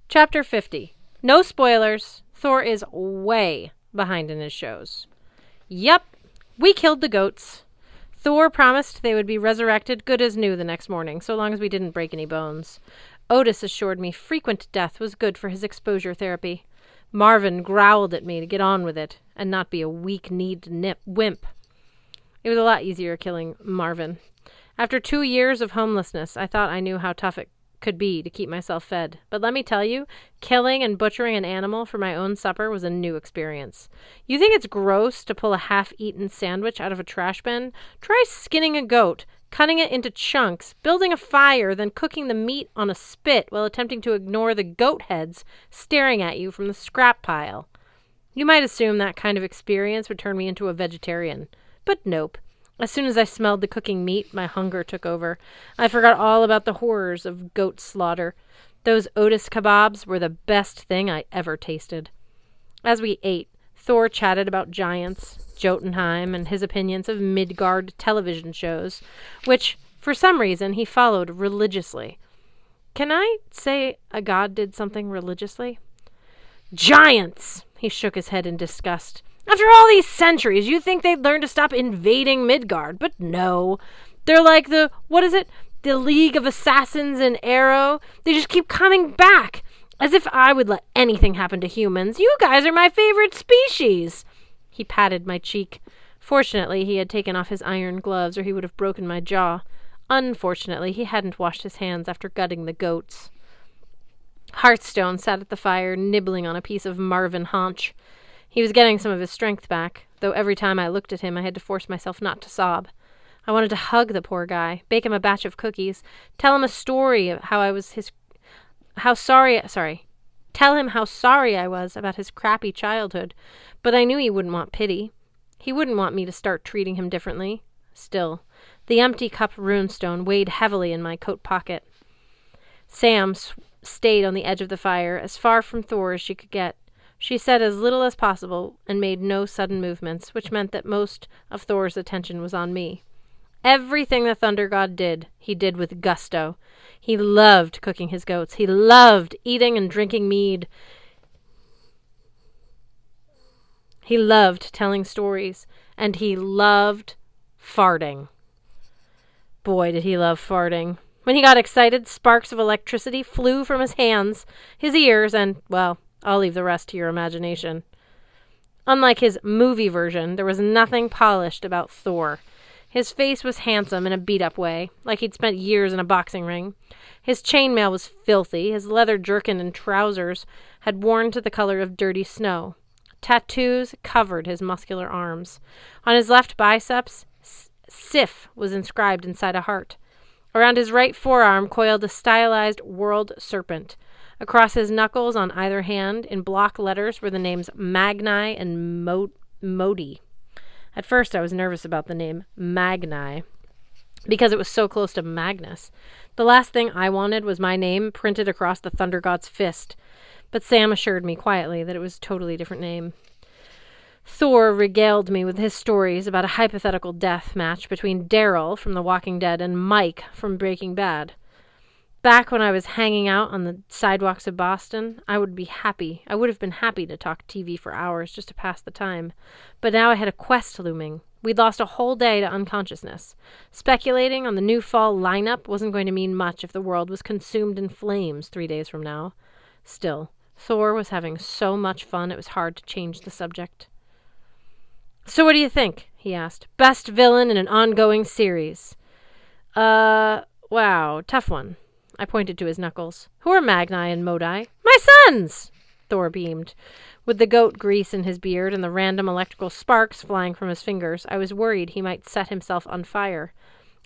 Chapter 50. No spoilers. Thor is way behind in his shows. Yep, we killed the goats. Thor promised they would be resurrected good as new the next morning, so long as we didn't break any bones. Otis assured me frequent death was good for his exposure therapy. Marvin growled at me to get on with it and not be a weak-kneed wimp. It was a lot easier killing Marvin. After 2 years of homelessness, I thought I knew how tough it could be to keep myself fed. But let me tell you, killing and butchering an animal for my own supper was a new experience. You think it's gross to pull a half-eaten sandwich out of a trash bin? Try skinning a goat, cutting it into chunks, building a fire, then cooking the meat on a spit while attempting to ignore the goat heads staring at you from the scrap pile. You might assume that kind of experience would turn me into a vegetarian. But nope. As soon as I smelled the cooking meat, my hunger took over. I forgot all about the horrors of goat slaughter. Those Otis kebabs were the best thing I ever tasted. As we ate, Thor chatted about giants, Jotunheim, and his opinions of Midgard television shows, which, for some reason, he followed religiously. Can I say a god did something religiously? Giants! He shook his head in disgust. After all these centuries, you'd think they'd learn to stop invading Midgard, but no. They're like the League of Assassins in Arrow. They just keep coming back, as if I would let anything happen to humans. You guys are my favorite species. He patted my cheek. Fortunately, he had taken off his iron gloves, or he would have broken my jaw. Unfortunately, he hadn't washed his hands after gutting the goats. Hearthstone sat at the fire, nibbling on a piece of Marvin haunch. He was getting some of his strength back, though every time I looked at him I had to force myself not to sob. I wanted to hug the poor guy, bake him a batch of cookies, tell him a story of tell him how sorry I was about his crappy childhood, but I knew he wouldn't want pity. He wouldn't want me to start treating him differently. Still, the empty cup runestone weighed heavily in my coat pocket. Sam stayed on the edge of the fire, as far from Thor as she could get. She said as little as possible and made no sudden movements, which meant that most of Thor's attention was on me. Everything the Thunder God did, he did with gusto. He loved cooking his goats. He loved eating and drinking mead. He loved telling stories. And he loved farting. Boy, did he love farting. When he got excited, sparks of electricity flew from his hands, his ears, and, well, I'll leave the rest to your imagination. Unlike his movie version, there was nothing polished about Thor. His face was handsome in a beat-up way, like he'd spent years in a boxing ring. His chainmail was filthy. His leather jerkin and trousers had worn to the color of dirty snow. Tattoos covered his muscular arms. On his left biceps, Sif was inscribed inside a heart. Around his right forearm coiled a stylized world serpent. Across his knuckles on either hand, in block letters, were the names Magni and Modi. At first, I was nervous about the name Magni, because it was so close to Magnus. The last thing I wanted was my name printed across the Thunder God's fist, but Sam assured me quietly that it was a totally different name. Thor regaled me with his stories about a hypothetical death match between Daryl from The Walking Dead and Mike from Breaking Bad. Back when I was hanging out on the sidewalks of Boston, I would have been happy to talk TV for hours just to pass the time. But now I had a quest looming. We'd lost a whole day to unconsciousness. Speculating on the new fall lineup wasn't going to mean much if the world was consumed in flames 3 days from now. Still, Thor was having so much fun it was hard to change the subject. "So what do you think?" he asked. "Best villain in an ongoing series." Wow, tough one. I pointed to his knuckles. "Who are Magni and Modi?" "My sons!" Thor beamed. With the goat grease in his beard and the random electrical sparks flying from his fingers, I was worried he might set himself on fire.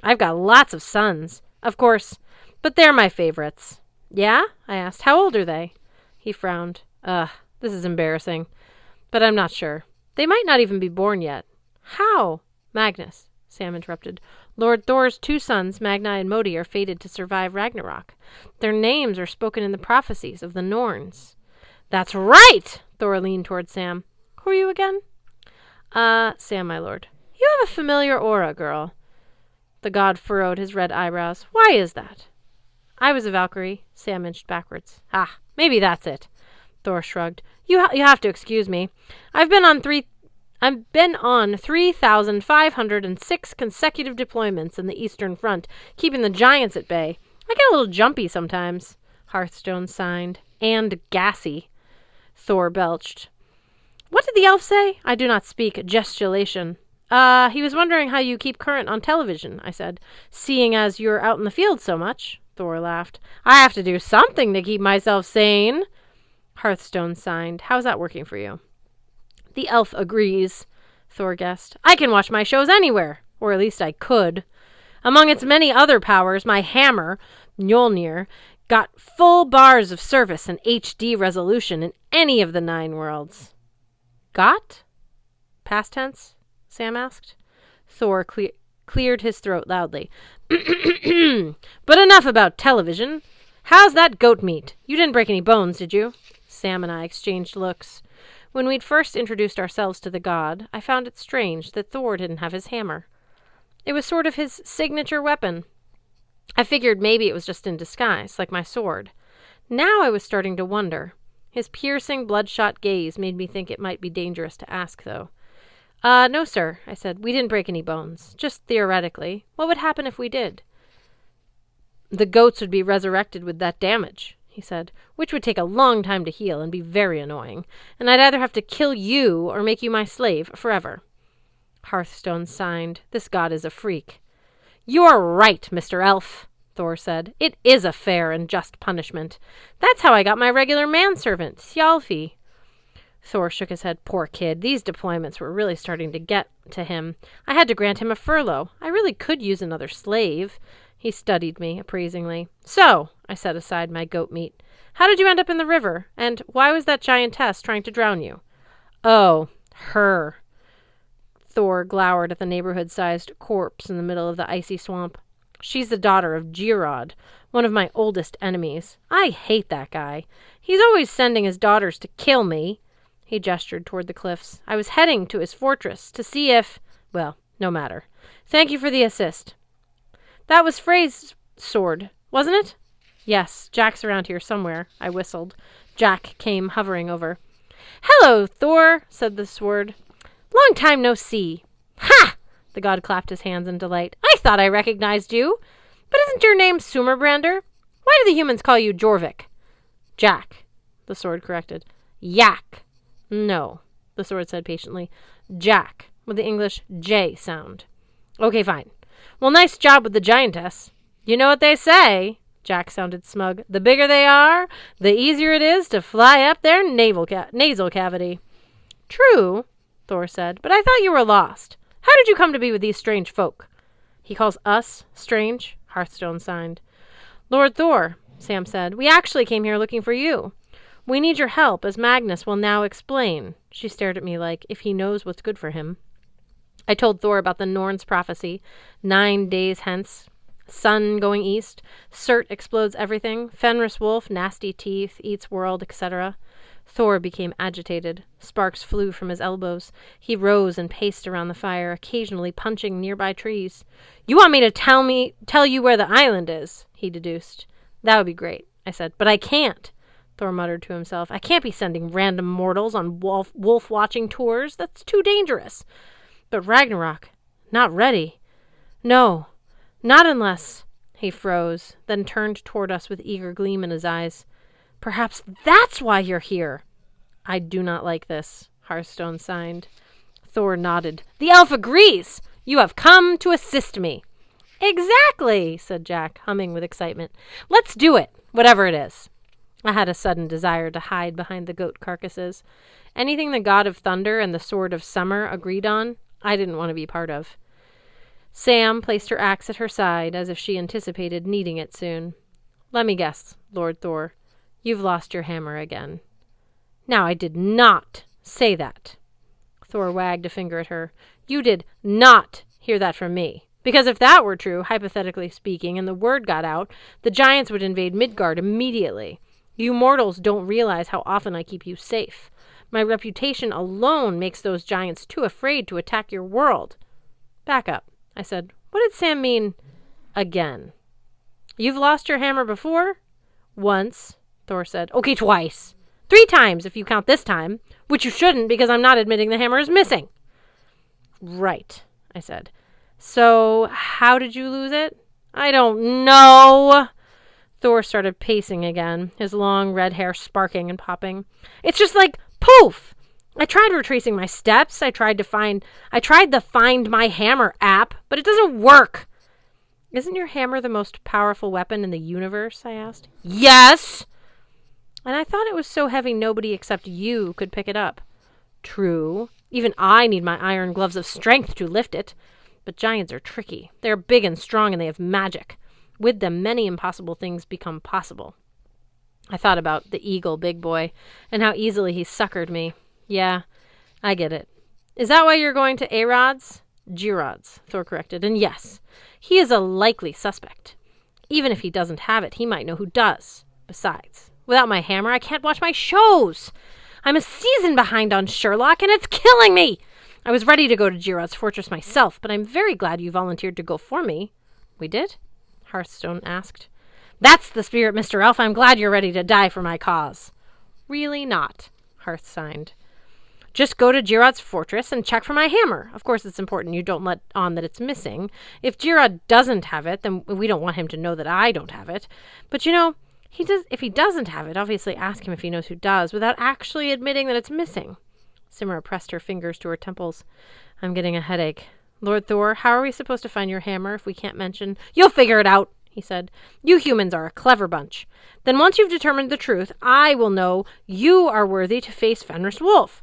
"I've got lots of sons, of course, but they're my favorites." "Yeah?" I asked. "How old are they?" He frowned. This is embarrassing, but I'm not sure. They might not even be born yet." "How?" "Magnus," Sam interrupted. "Lord Thor's 2 sons, Magni and Modi, are fated to survive Ragnarok. Their names are spoken in the prophecies of the Norns." "That's right!" Thor leaned toward Sam. "Who are you again?" Sam, my lord." "You have a familiar aura, girl." The god furrowed his red eyebrows. "Why is that?" I was a Valkyrie. Sam inched backwards. Ah, maybe that's it. Thor shrugged. You have to excuse me. I've been on 3,506 consecutive deployments in the Eastern Front, keeping the giants at bay. I get a little jumpy sometimes. Hearthstone signed. And gassy. Thor belched. What did the elf say? I do not speak gesticulation. He was wondering how you keep current on television, I said. Seeing as you're out in the field so much. Thor laughed. I have to do something to keep myself sane. Hearthstone signed. How's that working for you? The elf agrees, Thor guessed. I can watch my shows anywhere, or at least I could. Among its many other powers, my hammer, Mjolnir, got full bars of service and HD resolution in any of the 9 worlds. Got? Past tense? Sam asked. Thor cleared his throat loudly. But enough about television. How's that goat meat? You didn't break any bones, did you? Sam and I exchanged looks. When we'd first introduced ourselves to the god, I found it strange that Thor didn't have his hammer. It was sort of his signature weapon. I figured maybe it was just in disguise, like my sword. Now I was starting to wonder. His piercing, bloodshot gaze made me think it might be dangerous to ask, though. No, sir, I said. We didn't break any bones. Just theoretically. What would happen if we did? The goats would be resurrected with that damage, he said, which would take a long time to heal and be very annoying, and I'd either have to kill you or make you my slave forever. Hearthstone signed. This god is a freak. You're right, Mr. Elf, Thor said. It is a fair and just punishment. That's how I got my regular manservant, Thjalfi. Thor shook his head. Poor kid. These deployments were really starting to get to him. I had to grant him a furlough. I really could use another slave. He studied me appraisingly. So, I set aside my goat meat. How did you end up in the river? And why was that giantess trying to drown you? Oh, her. Thor glowered at the neighborhood-sized corpse in the middle of the icy swamp. She's the daughter of Girod, one of my oldest enemies. I hate that guy. He's always sending his daughters to kill me. He gestured toward the cliffs. I was heading to his fortress to see if... Well, no matter. Thank you for the assist. That was Frey's sword, wasn't it? Yes, Jack's around here somewhere, I whistled. Jack came hovering over. Hello, Thor, said the sword. Long time no see. Ha! The god clapped his hands in delight. I thought I recognized you. But isn't your name Sumerbrander? Why do the humans call you Jorvik? Jack, the sword corrected. Yak. No, the sword said patiently. Jack, with the English J sound. Okay, fine. Well, nice job with the giantess. You know what they say, Jack sounded smug. The bigger they are, the easier it is to fly up their nasal cavity. True, Thor said, but I thought you were lost. How did you come to be with these strange folk? He calls us strange, Hearthstone signed. Lord Thor, Sam said, we actually came here looking for you. We need your help, as Magnus will now explain. She stared at me like, if he knows what's good for him. I told Thor about the Norn's prophecy. 9 days hence. Sun going east. Surt explodes everything. Fenris wolf, nasty teeth, eats world, etc. Thor became agitated. Sparks flew from his elbows. He rose and paced around the fire, occasionally punching nearby trees. You want me to tell you where the island is, he deduced. That would be great, I said, but I can't. Thor muttered to himself. I can't be sending random mortals on wolf-watching tours. That's too dangerous. But Ragnarok, not ready. No, not unless... He froze, then turned toward us with eager gleam in his eyes. Perhaps that's why you're here. I do not like this, Hearthstone signed. Thor nodded. The elf agrees. You have come to assist me. Exactly, said Jack, humming with excitement. Let's do it, whatever it is. I had a sudden desire to hide behind the goat carcasses. Anything the god of thunder and the sword of summer agreed on, I didn't want to be part of. Sam placed her axe at her side as if she anticipated needing it soon. Let me guess, Lord Thor. You've lost your hammer again. Now, I did not say that. Thor wagged a finger at her. You did not hear that from me. Because if that were true, hypothetically speaking, and the word got out, the giants would invade Midgard immediately. You mortals don't realize how often I keep you safe. My reputation alone makes those giants too afraid to attack your world. Back up, I said. What did Sam mean, again? You've lost your hammer before? Once, Thor said. Okay, twice. 3 times if you count this time, which you shouldn't because I'm not admitting the hammer is missing. Right, I said. So, how did you lose it? I don't know. Thor started pacing again, his long red hair sparking and popping. It's just like, poof! I tried retracing my steps. I tried the Find My Hammer app, but it doesn't work. Isn't your hammer the most powerful weapon in the universe? I asked. Yes! And I thought it was so heavy nobody except you could pick it up. True. Even I need my iron gloves of strength to lift it. But giants are tricky. They're big and strong and they have magic. With them, many impossible things become possible. I thought about the eagle big boy and how easily he suckered me. Yeah, I get it. Is that why you're going to Arod's? Girod's, Thor corrected. And yes, he is a likely suspect. Even if he doesn't have it, he might know who does. Besides, without my hammer, I can't watch my shows. I'm a season behind on Sherlock, and it's killing me. I was ready to go to Girod's fortress myself, but I'm very glad you volunteered to go for me. We did? Hearthstone asked. That's the spirit, Mr. Elf. I'm glad you're ready to die for my cause. Really not, Hearth signed. Just go to Girod's fortress and check for my hammer. Of course, it's important you don't let on that it's missing. If Girod doesn't have it, then we don't want him to know that I don't have it. But if he doesn't have it, obviously ask him if he knows who does, without actually admitting that it's missing. Simra pressed her fingers to her temples. I'm getting a headache. Lord Thor, how are we supposed to find your hammer if we can't mention... You'll figure it out, he said. You humans are a clever bunch. Then once you've determined the truth, I will know you are worthy to face Fenris Wolf.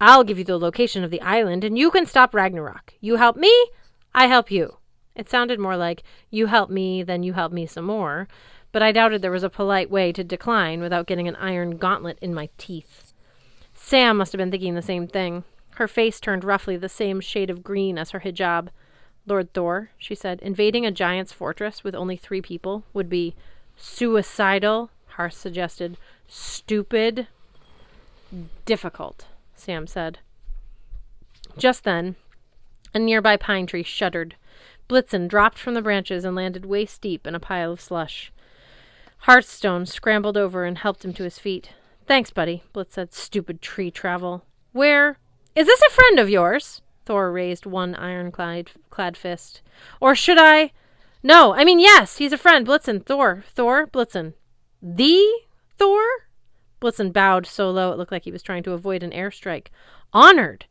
I'll give you the location of the island, and you can stop Ragnarok. You help me, I help you. It sounded more like, you help me, then you help me some more, but I doubted there was a polite way to decline without getting an iron gauntlet in my teeth. Sam must have been thinking the same thing. Her face turned roughly the same shade of green as her hijab. Lord Thor, she said, invading a giant's fortress with only 3 people would be suicidal, Harth suggested. Stupid. Difficult, Sam said. Just then, a nearby pine tree shuddered. Blitzen dropped from the branches and landed waist deep in a pile of slush. Hearthstone scrambled over and helped him to his feet. Thanks, buddy, Blitz said. Stupid tree travel. Where... Is this a friend of yours? Thor raised one iron-clad fist. Or should I... No, I mean, yes, he's a friend. Blitzen, Thor, Blitzen. The Thor? Blitzen bowed so low it looked like he was trying to avoid an airstrike. Honored.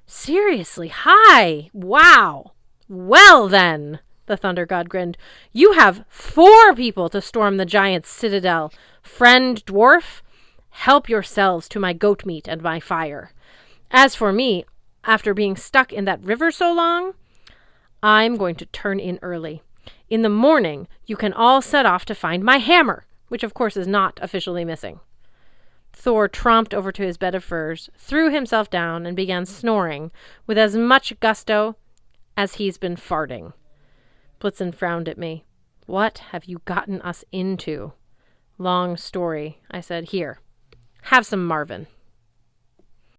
Seriously, hi. Wow. Well, then, the Thunder God grinned. You have 4 people to storm the giant's citadel. Friend dwarf, help yourselves to my goat meat and my fire. As for me, after being stuck in that river so long, I'm going to turn in early. In the morning, you can all set off to find my hammer, which of course is not officially missing. Thor tromped over to his bed of furs, threw himself down, and began snoring with as much gusto as he's been farting. Blitzen frowned at me. What have you gotten us into? Long story, I said. Here, have some Marvin.